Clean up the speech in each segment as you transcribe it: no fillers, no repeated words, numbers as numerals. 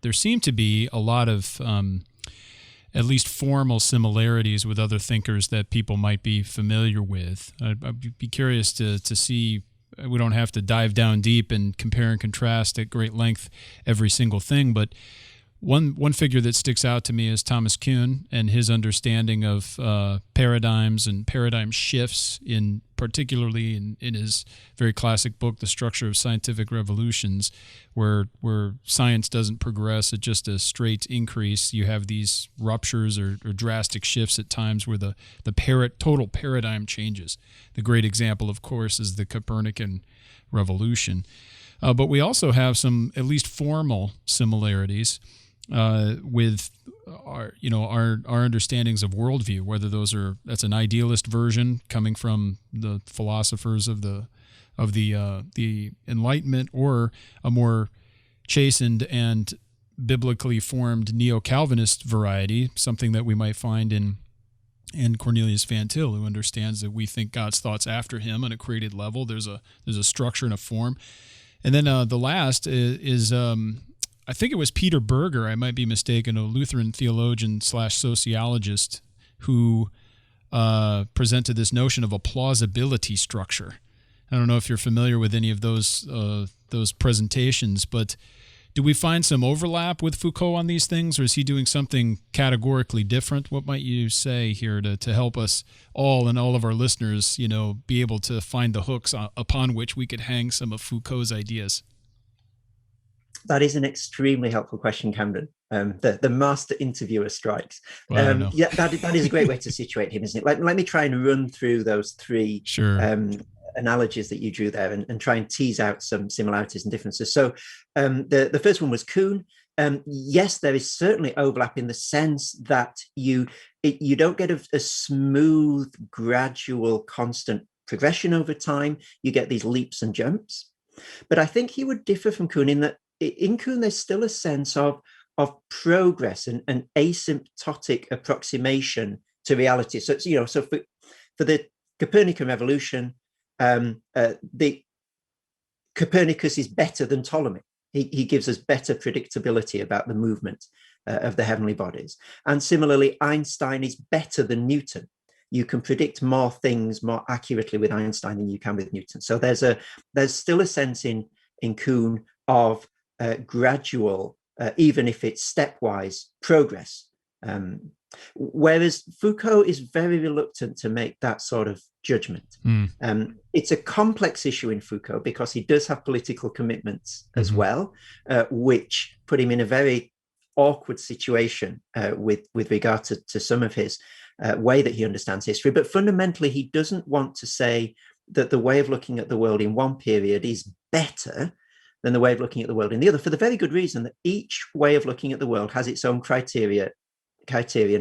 there seem to be a lot of at least formal similarities with other thinkers that people might be familiar with. I'd be curious to see. We don't have to dive down deep and compare and contrast at great length every single thing, but one figure that sticks out to me is Thomas Kuhn and his understanding of paradigms and paradigm shifts, particularly in his very classic book, The Structure of Scientific Revolutions, where science doesn't progress at just a straight increase. You have these ruptures or drastic shifts at times where the total paradigm changes. The great example, of course, is the Copernican revolution. But we also have some at least formal similarities with our understandings of worldview, whether that's an idealist version coming from the philosophers of the Enlightenment, or a more chastened and biblically formed neo-Calvinist variety, something that we might find in Cornelius Van Til, who understands that we think God's thoughts after him on a created level. There's a structure and a form. And then the last is I think it was Peter Berger, I might be mistaken, a Lutheran theologian / sociologist, who presented this notion of a plausibility structure. I don't know if you're familiar with any of those presentations, but do we find some overlap with Foucault on these things, or is he doing something categorically different? What might you say here to help us all and all of our listeners, be able to find the hooks upon which we could hang some of Foucault's ideas? That is an extremely helpful question, Camden. The master interviewer strikes. Well, yeah, that is a great way to situate him, isn't it? Let me try and run through those three analogies that you drew there and try and tease out some similarities and differences. So the first one was Kuhn. Yes, there is certainly overlap in the sense that you don't get a smooth, gradual, constant progression over time. You get these leaps and jumps. But I think he would differ from Kuhn in that in Kuhn, there's still a sense of progress and an asymptotic approximation to reality. So, for the Copernican revolution, the Copernicus is better than Ptolemy. He gives us better predictability about the movement of the heavenly bodies. And similarly, Einstein is better than Newton. You can predict more things more accurately with Einstein than you can with Newton. So there's still a sense in Kuhn of gradual, even if it's stepwise, progress. Whereas Foucault is very reluctant to make that sort of judgment. It's a complex issue in Foucault because he does have political commitments as well, which put him in a very awkward situation with regard to some of his way that he understands history. But fundamentally, he doesn't want to say that the way of looking at the world in one period is better than the way of looking at the world in the other, for the very good reason that each way of looking at the world has its own criterion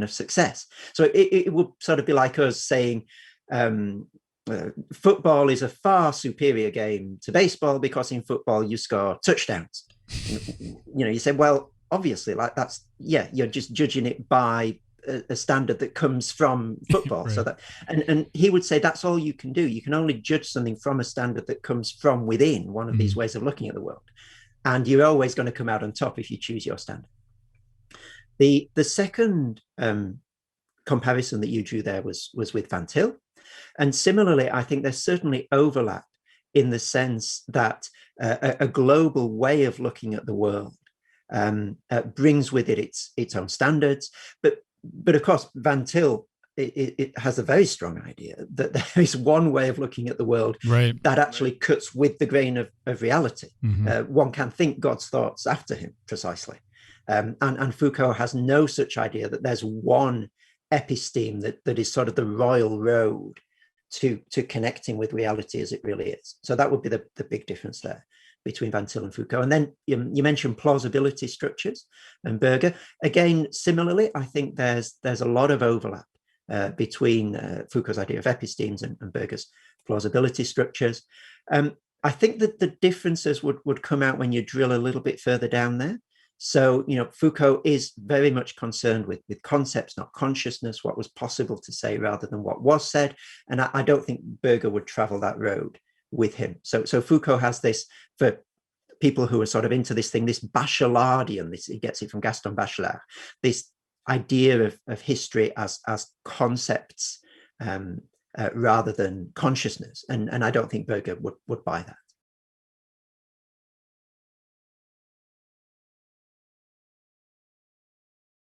of success. So it would sort of be like us saying football is a far superior game to baseball because in football you score touchdowns. You say, well, obviously, like you're just judging it by a standard that comes from football. Right. So that, and he would say that's all you can do. You can only judge something from a standard that comes from within one of these ways of looking at the world. And you're always going to come out on top if you choose your standard. The second comparison that you drew there was with Van Til. And similarly, I think there's certainly overlap in the sense that a global way of looking at the world brings with it its own standards. But of course, Van Til, it has a very strong idea that there is one way of looking at the world that actually cuts with the grain of reality. One can think God's thoughts after him, precisely. And Foucault has no such idea that there's one episteme that is sort of the royal road to connecting with reality as it really is. So that would be the big difference there between Van Til and Foucault. And then you mentioned plausibility structures and Berger. Again, similarly, I think there's a lot of overlap between Foucault's idea of epistemes and Berger's plausibility structures. I think that the differences would come out when you drill a little bit further down there. So, Foucault is very much concerned with concepts, not consciousness, what was possible to say rather than what was said. And I don't think Berger would travel that road with him. So Foucault has this, for people who are sort of into this thing, this Bachelardian, he gets it from Gaston Bachelard, this idea of history as concepts rather than consciousness. And I don't think Berger would buy that.